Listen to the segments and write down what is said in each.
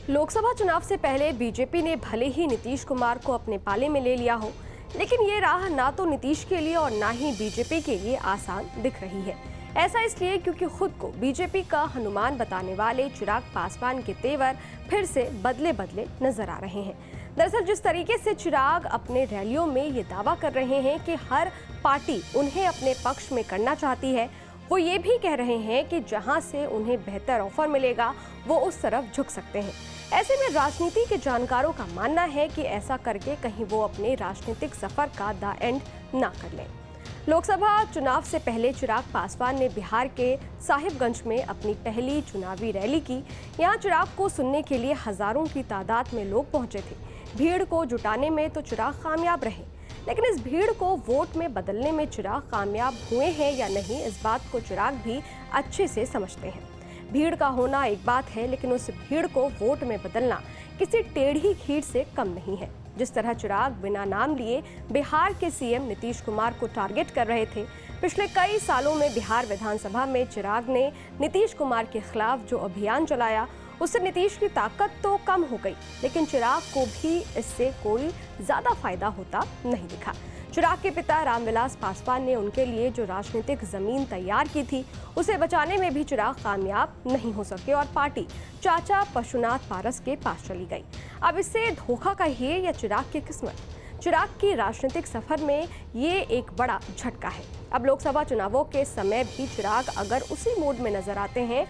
लोकसभा चुनाव से पहले बीजेपी ने भले ही नीतीश कुमार को अपने पाले में ले लिया हो, लेकिन ये राह ना तो नीतीश के लिए और ना ही बीजेपी के लिए आसान दिख रही है। ऐसा इसलिए क्योंकि खुद को बीजेपी का हनुमान बताने वाले चिराग पासवान के तेवर फिर से बदले बदले नजर आ रहे हैं। दरअसल जिस तरीके से चिराग अपने रैलियों में ये दावा कर रहे हैं कि हर पार्टी उन्हें अपने पक्ष में करना चाहती है, वो ये भी कह रहे हैं कि जहां से उन्हें बेहतर ऑफर मिलेगा वो उस तरफ झुक सकते हैं। ऐसे में राजनीति के जानकारों का मानना है कि ऐसा करके कहीं वो अपने राजनीतिक सफर का द एंड ना कर लें। लोकसभा चुनाव से पहले चिराग पासवान ने बिहार के साहिबगंज में अपनी पहली चुनावी रैली की। यहाँ चिराग को सुनने के लिए हजारों की तादाद में लोग पहुंचे थे। भीड़ को जुटाने में तो चिराग कामयाब रहे, लेकिन इस भीड़ को वोट में बदलने में चिराग कामयाब हुए हैं या नहीं, इस बात को चिराग भी अच्छे से समझते हैं। भीड़ का होना एक बात है, लेकिन उस भीड़ को वोट में बदलना किसी टेढ़ी खीर से कम नहीं है। जिस तरह चिराग बिना नाम लिए बिहार के सीएम नीतीश कुमार को टारगेट कर रहे थे, पिछले कई सालों में बिहार विधानसभा में चिराग ने नीतीश कुमार के खिलाफ जो अभियान चलाया, उससे नीतीश की ताकत तो कम हो गई, लेकिन चिराग को भी इससे कोई ज्यादा फायदा होता नहीं दिखा। चिराग के पिता रामविलास पासवान ने उनके लिए जो राजनीतिक जमीन तैयार की थी, उसे बचाने में भी चिराग कामयाब नहीं हो सके और पार्टी चाचा पशुनाथ पारस के पास चली गई। अब इससे धोखा कहिए या चिराग की किस्मत, चिराग की राजनीतिक सफर में ये एक बड़ा झटका है। अब लोकसभा चुनावों के समय भी चिराग अगर उसी मोड में नजर आते हैं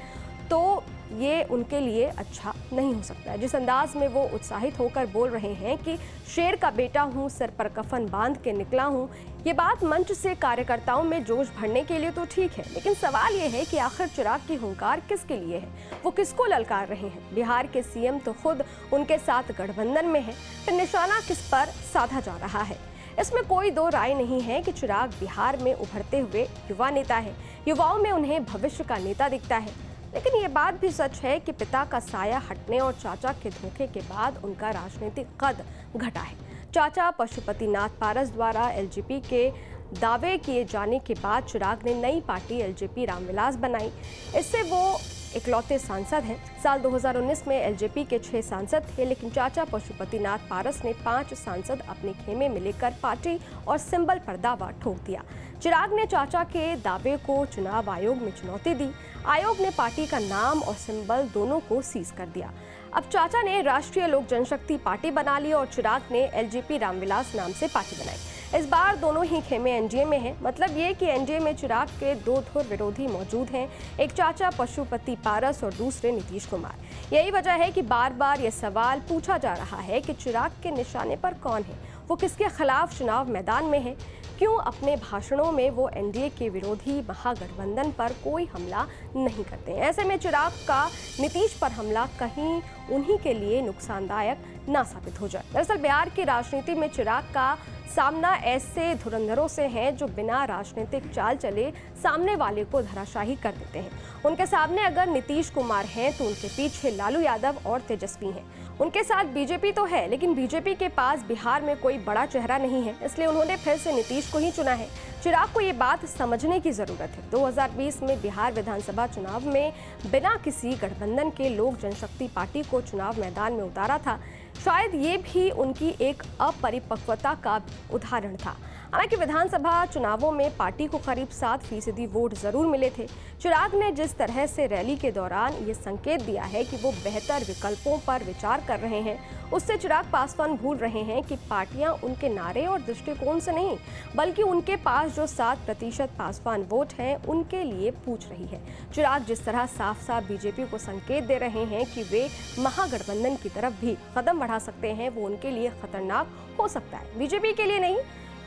तो ये उनके लिए अच्छा नहीं हो सकता है। जिस अंदाज में वो उत्साहित होकर बोल रहे हैं कि शेर का बेटा हूँ, सर पर कफन बांध के निकला हूँ, ये बात मंच से कार्यकर्ताओं में जोश भरने के लिए तो ठीक है, लेकिन सवाल ये है कि आखिर चिराग की हुंकार किसके लिए है, वो किसको ललकार रहे हैं। बिहार के सीएम तो खुद उनके साथ गठबंधन में है, फिर निशाना किस पर साधा जा रहा है। इसमें कोई दो राय नहीं है कि चिराग बिहार में उभरते हुए युवा नेता है। युवाओं में उन्हें भविष्य का नेता दिखता है, लेकिन ये बात भी सच है कि पिता का साया हटने और चाचा के धोखे के बाद उनका राजनीतिक कद घटा है। चाचा पशुपतिनाथ पारस द्वारा एलजेपी के दावे किए जाने के बाद चिराग ने नई पार्टी एलजेपी रामविलास बनाई। इससे वो इकलौते सांसद हैं। साल 2019 में एलजेपी के 6 सांसद थे, लेकिन चाचा पशुपतिनाथ पारस ने 5 सांसद अपने खेमे में लेकर पार्टी और सिंबल पर दावा ठोक दिया। चिराग ने चाचा के दावे को चुनाव आयोग में चुनौती दी। आयोग ने पार्टी का नाम और सिंबल दोनों को सीज कर दिया। अब चाचा ने राष्ट्रीय लोक जनशक्ति पार्टी बना ली और चिराग ने एलजेपी रामविलास नाम से पार्टी बनाई। इस बार दोनों ही खेमे एनडीए में हैं। मतलब ये कि एनडीए में चिराग के 2 धुर विरोधी मौजूद हैं, एक चाचा पशुपति पारस और दूसरे नीतीश कुमार। यही वजह है कि बार बार ये सवाल पूछा जा रहा है कि चिराग के निशाने पर कौन है, वो किसके खिलाफ चुनाव मैदान में है। क्यों अपने भाषणों में वो एनडीए के विरोधी महागठबंधन पर कोई हमला नहीं करते हैं। ऐसे में चिराग का नीतीश पर हमला कहीं उन्हीं के लिए नुकसानदायक ना साबित हो जाए। दरअसल बिहार की राजनीति में चिराग का सामना ऐसे धुरंधरों से है जो बिना राजनीतिक चाल चले सामने वाले को धराशाही कर देते हैं। उनके सामने अगर नीतीश कुमार हैं तो उनके पीछे लालू यादव और तेजस्वी हैं। उनके साथ बीजेपी तो है, लेकिन बीजेपी के पास बिहार में कोई बड़ा चेहरा नहीं है, इसलिए उन्होंने फिर से नीतीश को ही चुना है। चिराग को ये बात समझने की जरूरत है। 2020 में बिहार विधानसभा चुनाव में बिना किसी गठबंधन के लोक जनशक्ति पार्टी को चुनाव मैदान में उतारा था। शायद ये भी उनकी एक अपरिपक्वता का उदाहरण था। हालांकि विधानसभा चुनावों में पार्टी को करीब 7% वोट जरूर मिले थे। चिराग ने जिस तरह से रैली के दौरान ये संकेत दिया है कि वो बेहतर विकल्पों पर विचार कर रहे हैं, उससे चिराग पासवान भूल रहे हैं कि पार्टियां उनके नारे और दृष्टिकोण से नहीं, बल्कि उनके पास जो 7% पासवान वोट हैं उनके लिए पूछ रही है। चिराग जिस तरह साफ साफ बीजेपी को संकेत दे रहे हैं कि वे महागठबंधन की तरफ भी कदम बढ़ा सकते हैं, वो उनके लिए खतरनाक हो सकता है, बीजेपी के लिए नहीं,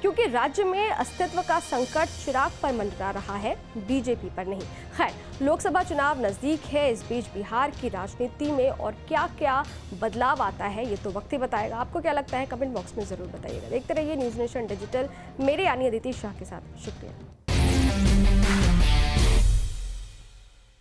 क्योंकि राज्य में अस्तित्व का संकट चिराग पर मंडरा रहा है, बीजेपी पर नहीं। खैर, लोकसभा चुनाव नजदीक है, इस बीच बिहार की राजनीति में और क्या क्या बदलाव आता है ये तो वक्त ही बताएगा। आपको क्या लगता है, कमेंट बॉक्स में जरूर बताइएगा। देखते रहिए न्यूज़ नेशन डिजिटल, मेरे यानी अदिति शाह के साथ। शुक्रिया।